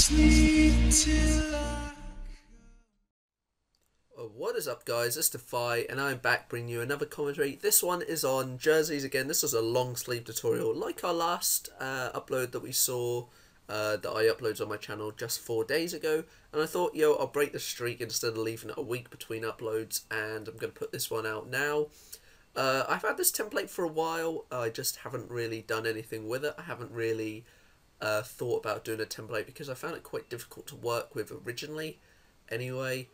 sleep till What is up, guys? It's Defy and I'm back bringing you another commentary. This one is on jerseys again. This was a long sleeve tutorial like our last upload that we saw that I uploaded on my channel just 4 days ago, and I thought, I'll break the streak instead of leaving it a week between uploads, and I'm going to put this one out now. I've had this template for a while. I just haven't really done anything with it. I haven't really thought about doing a template because I found it quite difficult to work with originally anyway.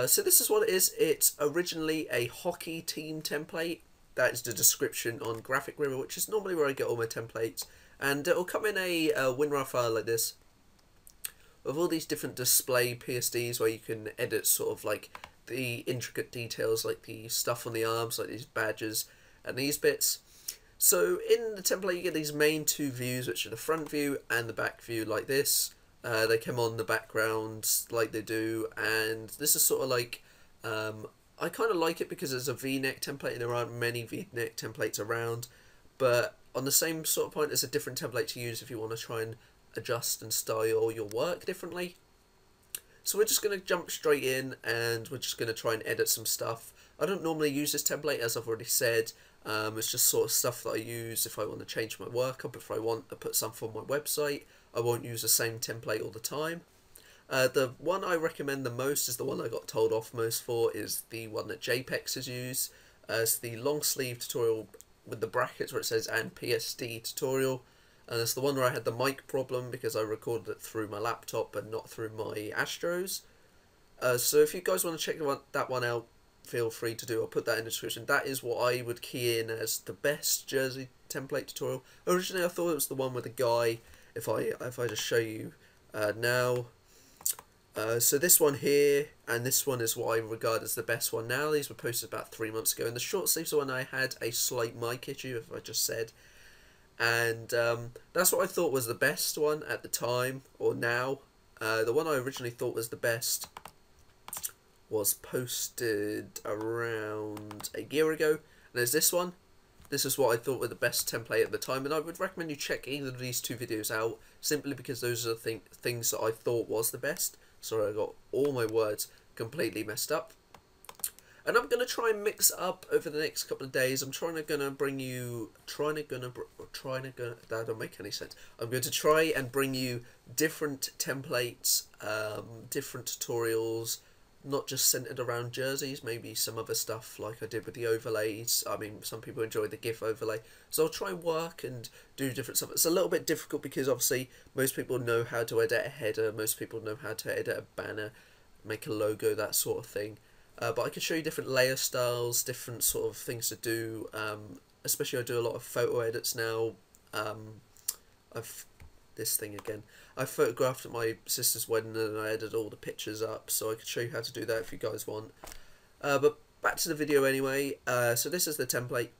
So this is what it is. It's originally a hockey team template. That is the description on Graphic River, which is normally where I get all my templates. And it'll come in a WinRAR file like this, with all these different display PSDs where you can edit sort of like the intricate details, like the stuff on the arms, like these badges and these bits. So in the template you get these main two views, which are the front view and the back view like this. They come on the background like they do, and this is sort of like, I kind of like it because it's a V-neck template and there aren't many V-neck templates around, but on the same sort of point, it's a different template to use if you want to try and adjust and style your work differently. So we're just going to jump straight in and we're just going to try and edit some stuff. I don't normally use this template, as I've already said. It's just sort of stuff that I use if I want to change my work up, if I want to put something on my website. I won't use the same template all the time. The one I recommend the most is the one I got told off most for, is the one that JPEX has used. It's the long sleeve tutorial with the brackets where it says and PSD tutorial. And it's the one where I had the mic problem because I recorded it through my laptop and not through my Astros. So if you guys want to check that one out, feel free to do. I'll put that in the description. That is what I would key in as the best jersey template tutorial. Originally I thought it was the one with the guy. If I just show you now, so this one here and this one is what I regard as the best one now. These were posted about 3 months ago, and the short sleeves one I had a slight mic issue, if I just said, and that's what I thought was the best one at the time, or now. The one I originally thought was the best was posted around a year ago, and there's this one. This is what I thought were the best template at the time, and I would recommend you check either of these two videos out, simply because those are the things that I thought was the best. Sorry, I got all my words completely messed up. And I'm going to try and mix up over the next couple of days. I'm that don't make any sense. I'm going to try and bring you different templates, different tutorials, not just centered around jerseys, maybe some other stuff like I did with the overlays. I mean, some people enjoy the GIF overlay, so I'll try and work and do different stuff. It's a little bit difficult because obviously most people know how to edit a header, most people know how to edit a banner, make a logo, that sort of thing. But I can show you different layer styles, different sort of things to do, especially I do a lot of photo edits now. This thing again. I photographed at my sister's wedding and I edited all the pictures up, so I could show you how to do that if you guys want. But back to the video anyway. So this is the template,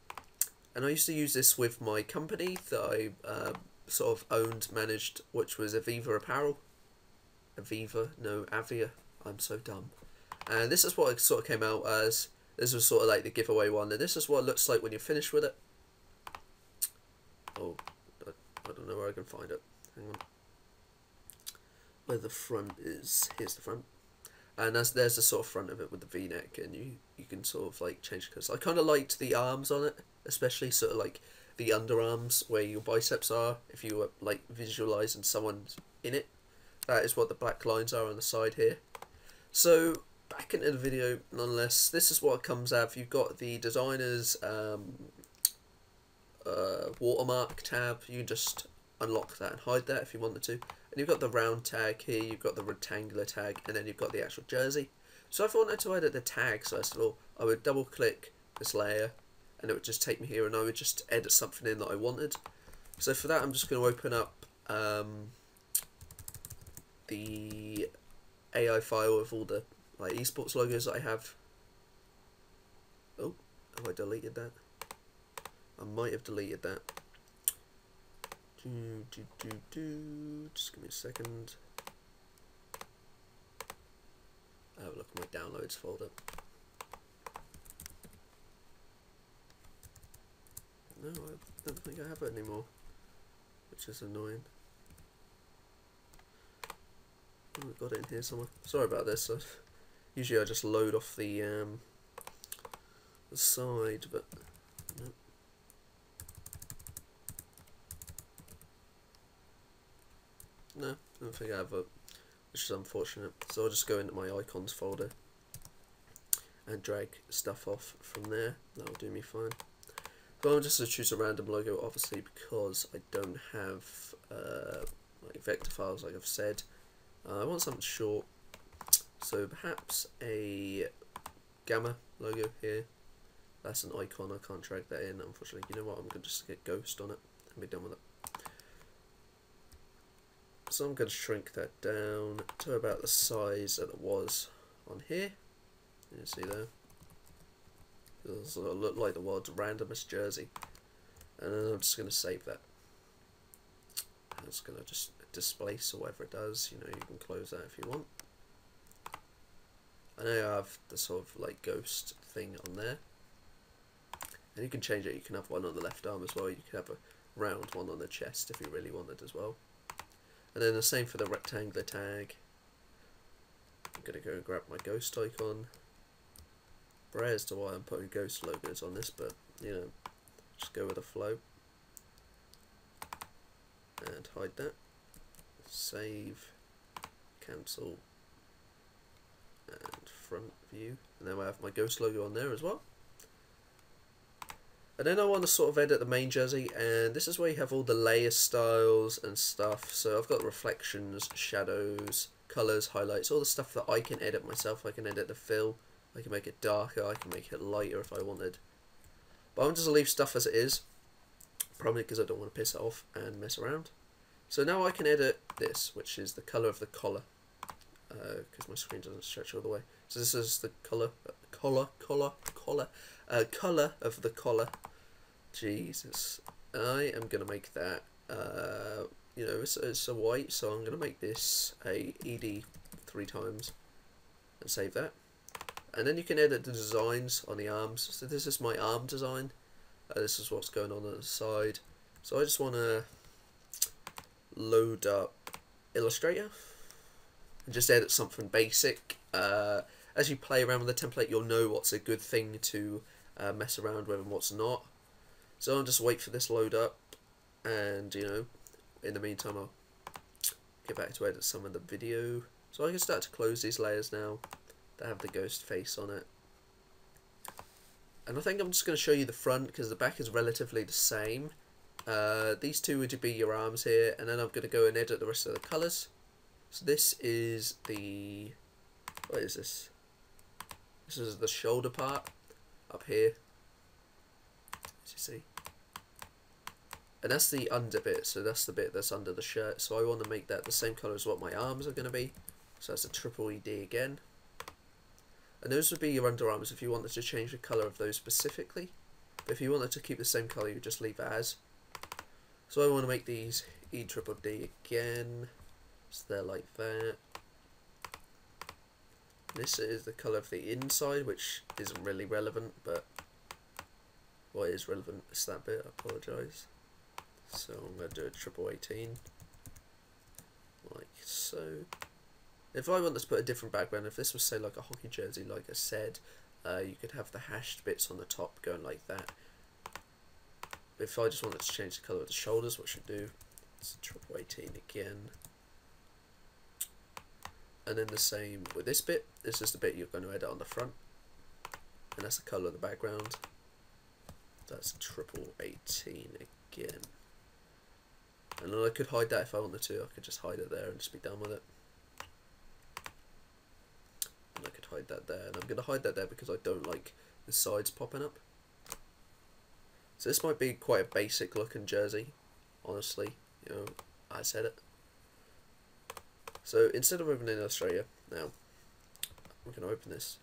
and I used to use this with my company that I sort of owned, managed, which was Aviva Apparel. Avia. I'm so dumb. And this is what it sort of came out as. This was sort of like the giveaway one, and this is what it looks like when you're finished with it. Oh, I don't know where I can find it. Hang on. Where the front is. Here's the front. And there's the sort of front of it with the V-neck, and you can sort of like change colours. I kind of liked the arms on it, especially sort of like the underarms where your biceps are, if you were like visualising someone in it. That is what the black lines are on the side here. So back into the video nonetheless. This is what it comes out. You've got the designer's watermark tab. You can just unlock that and hide that if you wanted to. And you've got the round tag here, you've got the rectangular tag, and then you've got the actual jersey. So if I wanted to edit the tags, first of all, I would double click this layer and it would just take me here, and I would just edit something in that I wanted. So for that I'm just going to open up the AI file with all the like esports logos that I have. Oh, have I deleted that? I might have deleted that. Just give me a second. Have a look at my downloads folder. No, I don't think I have it anymore, which is annoying. I've got it in here somewhere. Sorry about this. Usually I just load off the side, but no. No, I don't think I have it, which is unfortunate. So I'll just go into my icons folder and drag stuff off from there. That'll do me fine. But I'm just going to choose a random logo, obviously, because I don't have like vector files, like I've said. I want something short, so perhaps a gamma logo here. That's an icon, I can't drag that in, unfortunately. You know what, I'm going to just get ghost on it and be done with it. So I'm going to shrink that down to about the size that it was on here. You see there? It'll sort of look like the world's randomest jersey. And then I'm just going to save that. And it's going to just displace or whatever it does. You know, you can close that if you want. I know I have the sort of like ghost thing on there. And you can change it. You can have one on the left arm as well. You can have a round one on the chest if you really wanted as well. And then the same for the rectangular tag. I'm going to go and grab my ghost icon. Rare as to why I'm putting ghost logos on this, but you know, just go with the flow. And hide that. Save. Cancel. And front view. And then I have my ghost logo on there as well. And then I want to sort of edit the main jersey, and this is where you have all the layer styles and stuff. So I've got reflections, shadows, colours, highlights, all the stuff that I can edit myself. I can edit the fill, I can make it darker, I can make it lighter if I wanted. But I'm just going to leave stuff as it is, probably because I don't want to piss it off and mess around. So now I can edit this, which is the colour of the collar, because my screen doesn't stretch all the way. So this is the colour of the collar. Jesus, I am gonna make that. You know, it's a white, so I'm gonna make this a ED 3 times and save that. And then you can edit the designs on the arms. So this is my arm design. This is what's going on the side. So I just want to load up Illustrator and just edit something basic. As you play around with the template, you'll know what's a good thing to mess around with and what's not. So I'll just wait for this load up, and you know, in the meantime I'll get back to edit some of the video. So I can start to close these layers now that have the ghost face on it. And I think I'm just going to show you the front because the back is relatively the same. These two would be your arms here, and then I'm going to go and edit the rest of the colours. So this is the, what is this? This is the shoulder part up here, as you see. And that's the under bit, so that's the bit that's under the shirt. So I want to make that the same colour as what my arms are going to be. So that's a triple ED again. And those would be your underarms if you wanted to change the colour of those specifically. But if you wanted to keep the same colour, you just leave it as. So I want to make these E triple D again. So they're like that. This is the colour of the inside, which isn't really relevant, but what is relevant is that bit, I apologise. So I'm going to do a triple 18, like so. If I wanted to put a different background, if this was say like a hockey jersey, like I said, you could have the hashed bits on the top going like that. But if I just wanted to change the colour of the shoulders, what should I do? It's triple 18 again. And then the same with this bit. This is the bit you're going to edit on the front, and that's the colour of the background. That's triple 18 again. And then I could hide that if I wanted to. I could just hide it there and just be done with it. And I could hide that there, and I'm going to hide that there because I don't like the sides popping up. So this might be quite a basic looking jersey, honestly. You know, I said it. So instead of opening Illustrator, now I'm going to open this,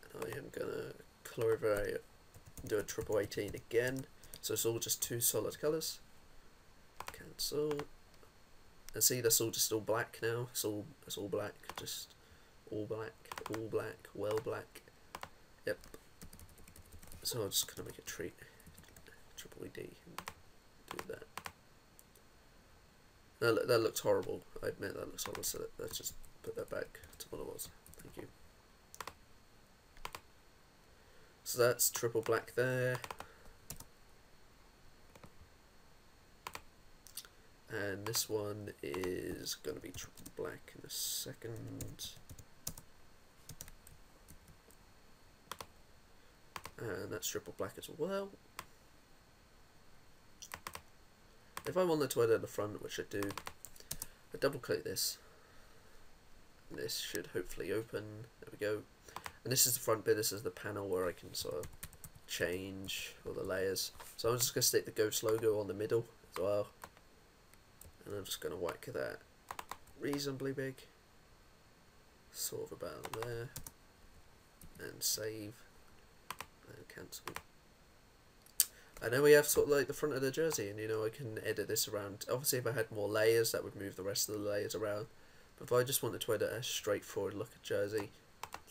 and I am going to colour over, do a triple 18 again. So it's all just 2 solid colours. Cancel. And see, that's all just all black now. It's all black, just all black, well black. Yep. So I'm just gonna make a triple ED and do that. That looks horrible. I admit that looks horrible. So let's just put that back to what it was. Thank you. So that's triple black there. And this one is going to be triple black in a second. And that's triple black as well. If I wanted to edit the front, which I do, I double click this. And this should hopefully open. There we go. And this is the front bit. This is the panel where I can sort of change all the layers. So I'm just going to stick the Ghost logo on the middle as well. And I'm just going to whack that reasonably big. Sort of about there. And save. And cancel. And then we have sort of like the front of the jersey, and you know, I can edit this around. Obviously if I had more layers, that would move the rest of the layers around. But if I just wanted to edit a straightforward look at jersey,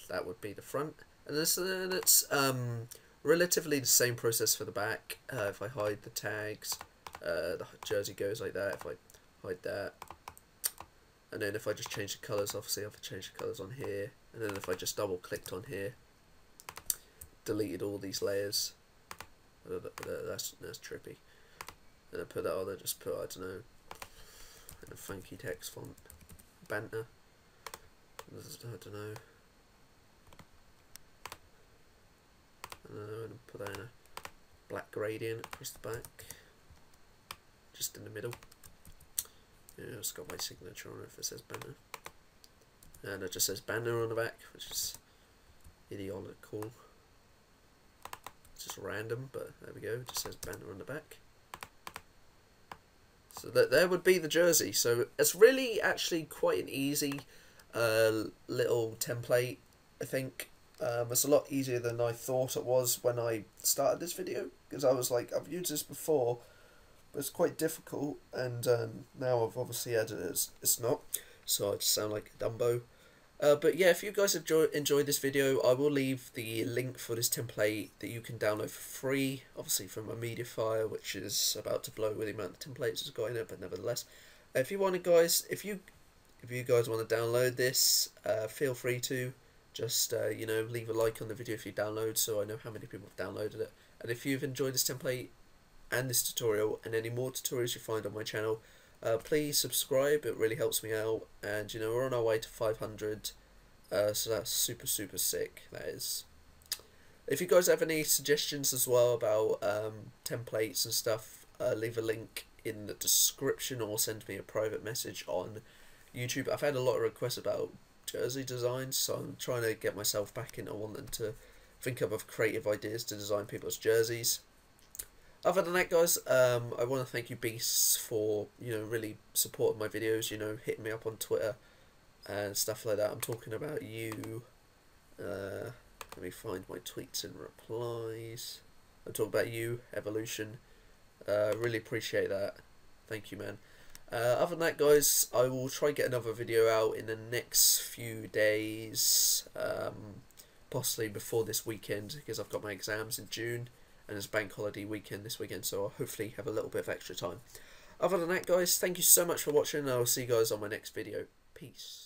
that would be the front. And it's relatively the same process for the back. If I hide the tags, the jersey goes like that. If I hide that, and then if I just change the colours, obviously I've changed the colours on here. And then if I just double clicked on here, deleted all these layers. That's trippy. And I put that on there, just put, I don't know, in a funky text font, banter, I don't know, and put that in a black gradient across the back, just in the middle. Yeah, it's got my signature on it if it says banner. And it just says banner on the back, which is idiotical. Just random, but there we go, it just says banner on the back. So that there would be the jersey. So it's really actually quite an easy little template, I think. It's a lot easier than I thought it was when I started this video, because I was like, I've used this before, but it's quite difficult, and now I've obviously added it, it's not, so I just sound like a Dumbo. But yeah, if you guys have enjoyed this video, I will leave the link for this template that you can download for free, obviously from my media file, which is about to blow with the amount of templates it's got in it, but nevertheless. If you want it, guys, if you guys want to download this, feel free to. Just, you know, leave a like on the video if you download, so I know how many people have downloaded it. And if you've enjoyed this template and this tutorial, and any more tutorials you find on my channel, please subscribe, it really helps me out. And you know, we're on our way to 500, so that's super sick, that is. If you guys have any suggestions as well about templates and stuff, leave a link in the description or send me a private message on YouTube. I've had a lot of requests about jersey designs, so I'm trying to get myself back into wanting to think up of creative ideas to design people's jerseys. Other than that, guys, I want to thank you beasts for, you know, really supporting my videos, you know, hitting me up on Twitter and stuff like that. I'm talking about you. Let me find my tweets and replies. I'm talking about you, Evolution. Really appreciate that. Thank you, man. Other than that, guys, I will try and get another video out in the next few days, possibly before this weekend, because I've got my exams in June. And it's bank holiday weekend this weekend, so I'll hopefully have a little bit of extra time. Other than that, guys, thank you so much for watching, and I'll see you guys on my next video. Peace.